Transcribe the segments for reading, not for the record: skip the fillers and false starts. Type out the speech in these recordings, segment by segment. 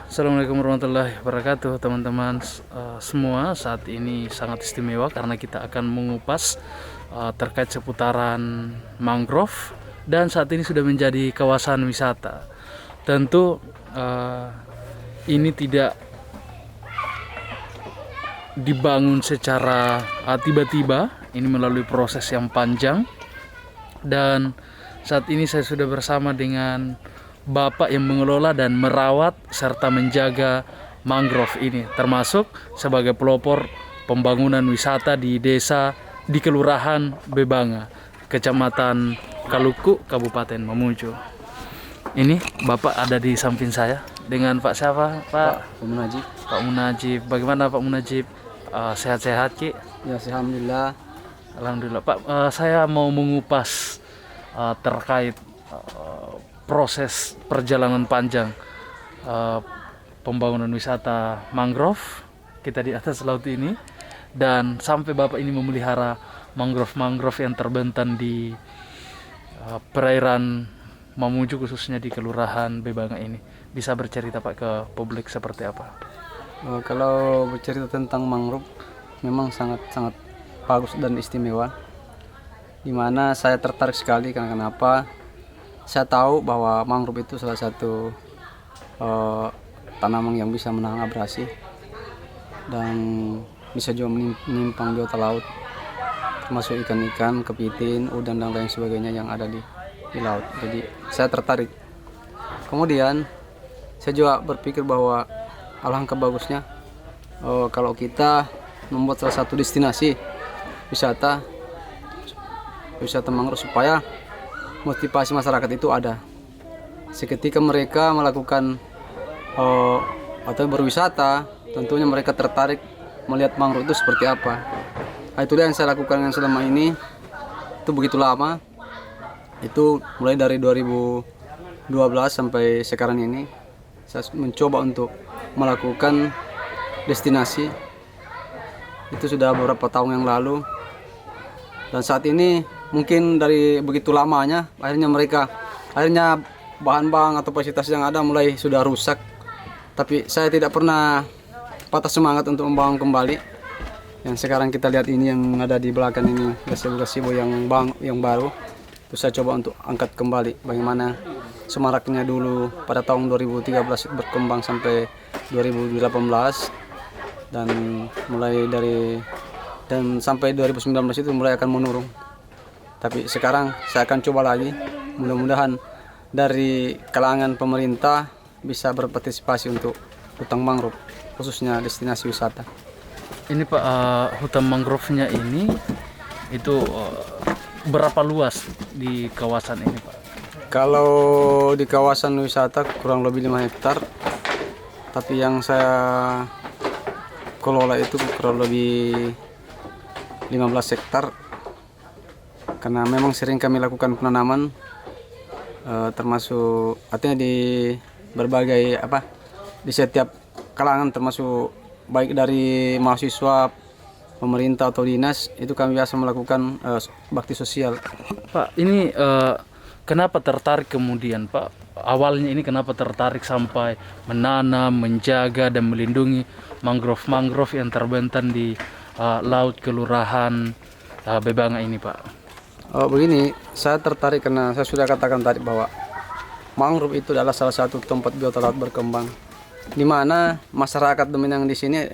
Assalamualaikum warahmatullahi wabarakatuh teman-teman semua. Saat ini sangat istimewa karena kita akan mengupas terkait seputaran mangrove, dan saat ini sudah menjadi kawasan wisata. Tentu ini tidak dibangun secara tiba-tiba, ini melalui proses yang panjang. Dan saat ini saya sudah bersama dengan Bapak yang mengelola dan merawat serta menjaga mangrove ini, termasuk sebagai pelopor pembangunan wisata di desa di Kelurahan Bebanga, Kecamatan Kaluku, Kabupaten Mamuju. Ini Bapak ada di samping saya dengan Pak siapa? Pak Munajib. Pak Munajib. Bagaimana Pak Munajib? Sehat-sehat Ki? Ya, alhamdulillah. Alhamdulillah Pak. Saya mau mengupas terkait proses perjalanan panjang pembangunan wisata mangrove kita di atas laut ini, dan sampai Bapak ini memelihara mangrove yang terbentang di perairan Mamuju, khususnya di Kelurahan Bebanga ini. Bisa bercerita Pak ke publik seperti apa? Kalau bercerita tentang mangrove, memang sangat bagus dan istimewa, dimana saya tertarik sekali. Karena kenapa? Saya tahu bahwa mangrove itu salah satu tanaman yang bisa menahan abrasi dan bisa juga menyimpang biota laut, termasuk ikan-ikan, kepiting, udang dan lain sebagainya yang ada di laut. Jadi saya tertarik. Kemudian saya juga berpikir bahwa alangkah bagusnya kalau kita membuat salah satu destinasi wisata mangrove, supaya motivasi masyarakat itu ada. Seketika mereka melakukan atau berwisata, tentunya mereka tertarik melihat mangrove itu seperti apa. Nah, itulah yang saya lakukan yang selama ini. Itu begitu lama. Itu mulai dari 2012 sampai sekarang ini saya mencoba untuk melakukan destinasi. Itu sudah beberapa tahun yang lalu. Dan saat ini mungkin dari begitu lamanya akhirnya bahan-bahan atau fasilitas yang ada mulai sudah rusak, tapi saya tidak pernah patah semangat untuk membangun kembali. Yang sekarang kita lihat ini yang ada di belakang ini, gazebo yang baru, itu saya coba untuk angkat kembali bagaimana semaraknya dulu pada tahun 2013 berkembang sampai 2018, dan sampai 2019 itu mulai akan menurun. Tapi sekarang saya akan coba lagi, mudah-mudahan dari kalangan pemerintah bisa berpartisipasi untuk hutan mangrove, khususnya destinasi wisata. Ini Pak, hutan mangrove-nya ini itu berapa luas di kawasan ini Pak? Kalau di kawasan wisata kurang lebih 5 hektar, tapi yang saya kelola itu kurang lebih 15 hektar. Karena memang sering kami lakukan penanaman, termasuk artinya di berbagai di setiap kalangan, termasuk baik dari mahasiswa, pemerintah atau dinas, itu kami biasa melakukan bakti sosial. Pak, ini kenapa tertarik kemudian Pak? Awalnya ini kenapa tertarik sampai menanam, menjaga dan melindungi mangrove yang terbentang di laut Kelurahan Bebanga ini Pak? Begini, saya tertarik karena saya sudah katakan tadi bahwa mangrove itu adalah salah satu tempat biota laut berkembang, di mana masyarakat dominan di sini,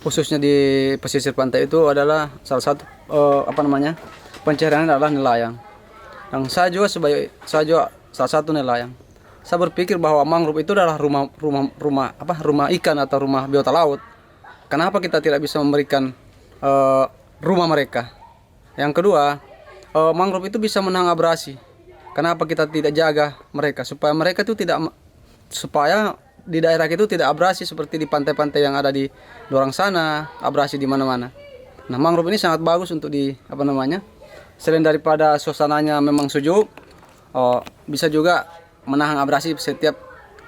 khususnya di pesisir pantai itu adalah salah satu pencahariannya adalah nelayan. Dan saya juga salah satu nelayan. Saya berpikir bahwa mangrove itu adalah rumah ikan atau rumah biota laut. Kenapa kita tidak bisa memberikan rumah mereka? Yang kedua, mangrove itu bisa menahan abrasi. Kenapa kita tidak jaga mereka supaya di daerah itu tidak abrasi seperti di pantai-pantai yang ada di dorang sana, abrasi di mana-mana. Nah, mangrove ini sangat bagus untuk selain daripada suasananya memang sejuk, bisa juga menahan abrasi setiap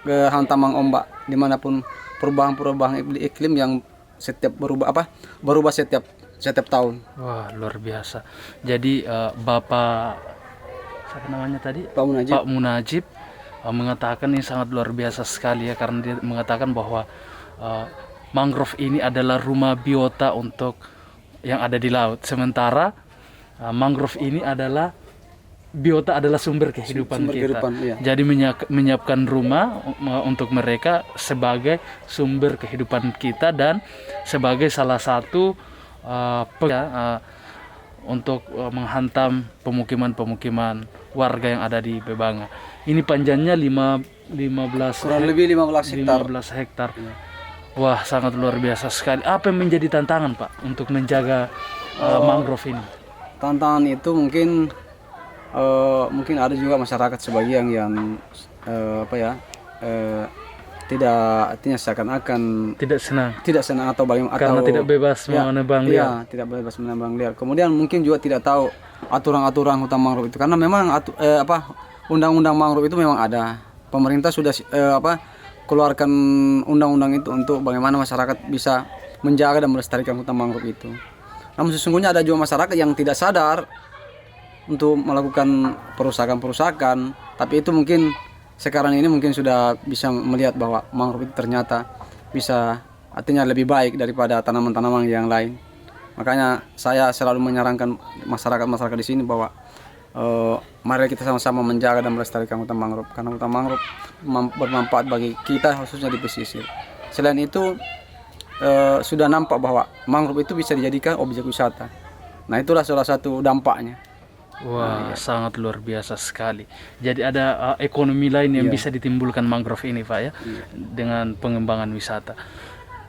hantaman ombak, dimanapun perubahan iklim yang setiap berubah setiap tahun. Wah, luar biasa. Jadi Bapak siapa namanya tadi? Pak Munajib. Pak Munajib mengatakan ini sangat luar biasa sekali ya, karena dia mengatakan bahwa mangrove ini adalah rumah biota untuk yang ada di laut. Sementara mangrove ini adalah biota adalah sumber kehidupan kita. iya. Jadi menyiapkan rumah untuk mereka sebagai sumber kehidupan kita dan sebagai salah satu untuk menghantam pemukiman-pemukiman warga yang ada di Bebanga. Ini panjangnya 15 Kurang lebih 15 hektar. 15 hektar. Wah, sangat luar biasa sekali. Apa yang menjadi tantangan, Pak, untuk menjaga mangrove ini? Tantangan itu mungkin ada juga masyarakat sebagian yang tidak, artinya seakan-akan Tidak senang atau bagaimana, karena atau tidak bebas menebang liar. iya, tidak bebas menebang liar. Kemudian mungkin juga tidak tahu aturan-aturan hutan mangrove itu, karena memang undang-undang mangrove itu memang ada. Pemerintah sudah keluarkan undang-undang itu untuk bagaimana masyarakat bisa menjaga dan melestarikan hutan mangrove itu. Namun sesungguhnya ada juga masyarakat yang tidak sadar untuk melakukan perusakan, tapi itu mungkin sekarang ini mungkin sudah bisa melihat bahwa mangrove itu ternyata bisa, artinya lebih baik daripada tanaman-tanaman yang lain. Makanya saya selalu menyarankan masyarakat di sini bahwa mari kita sama-sama menjaga dan melestarikan hutan mangrove, karena hutan mangrove bermanfaat bagi kita khususnya di pesisir. Selain itu sudah nampak bahwa mangrove itu bisa dijadikan objek wisata. Nah, itulah salah satu dampaknya. Wah, sangat luar biasa sekali. Jadi ada ekonomi lain yang bisa ditimbulkan mangrove ini, Pak ya, dengan pengembangan wisata.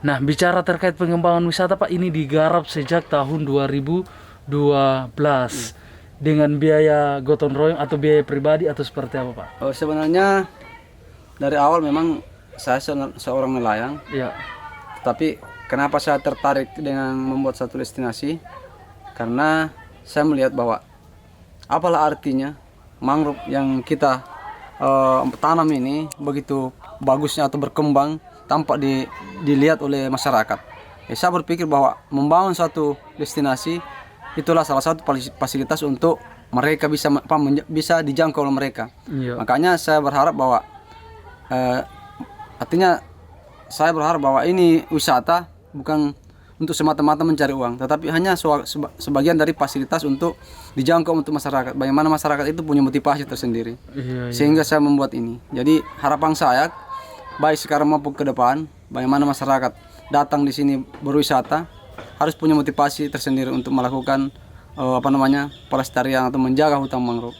Nah, bicara terkait pengembangan wisata, Pak, ini digarap sejak tahun 2012 dengan biaya gotong royong atau biaya pribadi atau seperti apa, Pak? Sebenarnya dari awal memang saya seorang nelayan. Ya. Tapi kenapa saya tertarik dengan membuat satu destinasi? Karena saya melihat bahwa apalah artinya mangrove yang kita tanam ini begitu bagusnya atau berkembang tanpa dilihat oleh masyarakat. Saya berpikir bahwa membangun satu destinasi itulah salah satu fasilitas untuk mereka bisa dijangkau oleh mereka. Iya. Makanya saya berharap bahwa saya berharap bahwa ini wisata bukan untuk semata-mata mencari uang, tetapi hanya sebagian dari fasilitas untuk dijangkau untuk masyarakat. Bagaimana masyarakat itu punya motivasi tersendiri. Iya. Sehingga saya membuat ini. Jadi harapan saya baik sekarang maupun ke depan, bagaimana masyarakat datang di sini berwisata harus punya motivasi tersendiri untuk melakukan pelestarian atau menjaga hutan mangrove.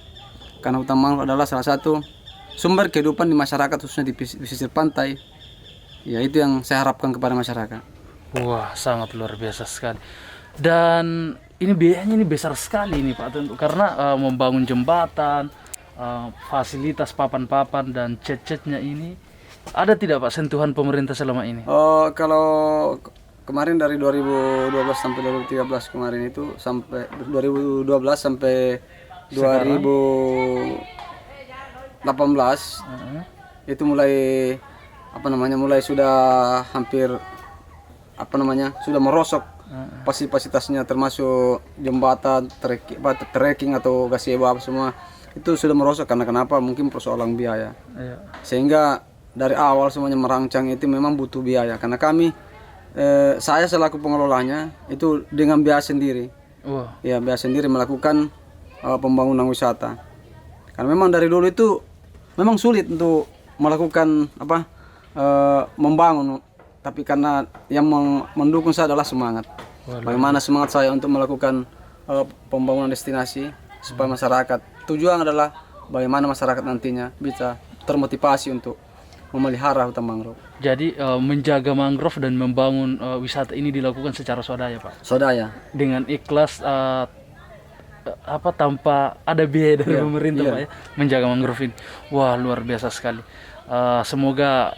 Karena hutan mangrove adalah salah satu sumber kehidupan di masyarakat khususnya di pesisir pantai. Ya, itu yang saya harapkan kepada masyarakat. Wah, sangat luar biasa sekali. Dan ini biayanya ini besar sekali ini, Pak, tentu karena membangun jembatan, fasilitas papan-papan dan cat-catnya ini. Ada tidak, Pak, sentuhan pemerintah selama ini? Kalau kemarin dari 2012 sampai 2013 kemarin itu, sampai 2012 sampai 2018 itu mulai sudah hampir sudah merosok fasilitasnya, termasuk jembatan, trekking atau gazebo apa semua itu sudah merosok. Karena kenapa? Mungkin persoalan biaya. Iya. Sehingga dari awal semuanya merancang itu memang butuh biaya, karena saya selaku pengelolanya itu dengan biaya sendiri. Ya, biaya sendiri melakukan pembangunan wisata. Karena memang dari dulu itu memang sulit untuk melakukan membangun, tapi karena yang mendukung saya adalah semangat. Bagaimana semangat saya untuk melakukan pembangunan destinasi supaya masyarakat, tujuan adalah bagaimana masyarakat nantinya bisa termotivasi untuk memelihara hutan mangrove. Jadi menjaga mangrove dan membangun wisata ini dilakukan secara swadaya, Pak. Swadaya. Dengan ikhlas tanpa ada biaya dari pemerintah, Pak ya, menjaga mangrove ini. Wah, luar biasa sekali. Semoga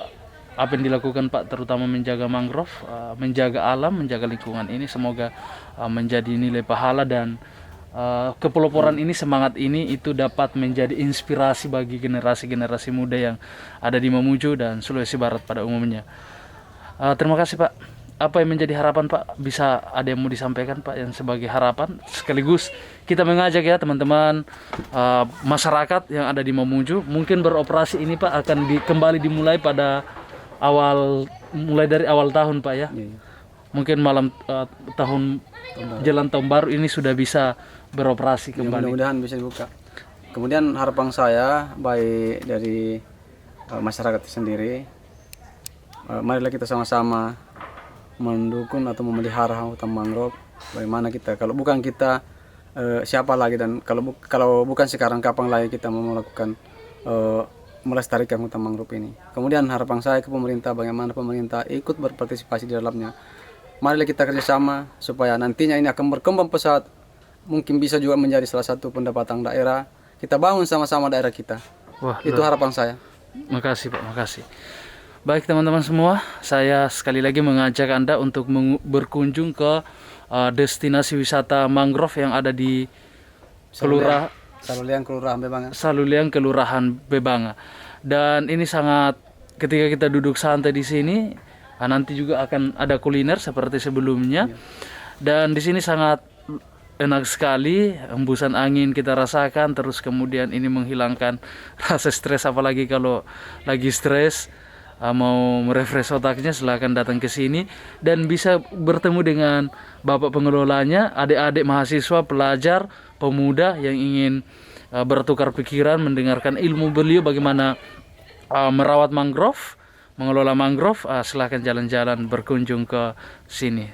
apa yang dilakukan, Pak, terutama menjaga mangrove, menjaga alam, menjaga lingkungan ini, semoga menjadi nilai pahala dan kepeloporan ini, semangat ini itu dapat menjadi inspirasi bagi generasi-generasi muda yang ada di Mamuju dan Sulawesi Barat pada umumnya. Terima kasih, Pak, apa yang menjadi harapan Pak? Bisa ada yang mau disampaikan Pak yang sebagai harapan? Sekaligus kita mengajak ya teman-teman masyarakat yang ada di Mamuju, mungkin beroperasi ini Pak akan kembali dimulai pada mulai dari awal tahun Pak ya. Iya. Mungkin malam jelang tahun baru ini sudah bisa beroperasi Ya, kembali. mudah-mudahan bisa dibuka. Kemudian harapan saya baik dari masyarakat sendiri, marilah kita sama-sama mendukung atau memelihara hutan mangrove. Bagaimana kita, kalau bukan kita siapa lagi, dan kalau bukan sekarang kapan lagi kita mau melakukan melestarikan hutan mangrove ini. Kemudian harapan saya ke pemerintah, bagaimana pemerintah ikut berpartisipasi di dalamnya. Marilah kita kerjasama supaya nantinya ini akan berkembang pesat, mungkin bisa juga menjadi salah satu pendapatan daerah. Kita bangun sama-sama daerah kita. Wah, Itu harapan saya. makasih Pak, makasih. Baik teman-teman semua, saya sekali lagi mengajak Anda untuk berkunjung ke destinasi wisata mangrove yang ada di Saluliang Kelurahan Bebanga. Saluliang, Kelurahan Bebanga. Dan ini sangat, ketika kita duduk santai di sini, nanti juga akan ada kuliner seperti sebelumnya. Dan di sini sangat enak sekali, hembusan angin kita rasakan, terus kemudian ini menghilangkan rasa stres, apalagi kalau lagi stres. Mau merefresh otaknya, silahkan datang ke sini dan bisa bertemu dengan bapak pengelolanya, adik-adik mahasiswa, pelajar, pemuda yang ingin bertukar pikiran, mendengarkan ilmu beliau bagaimana merawat mangrove, mengelola mangrove. Silahkan jalan-jalan berkunjung ke sini.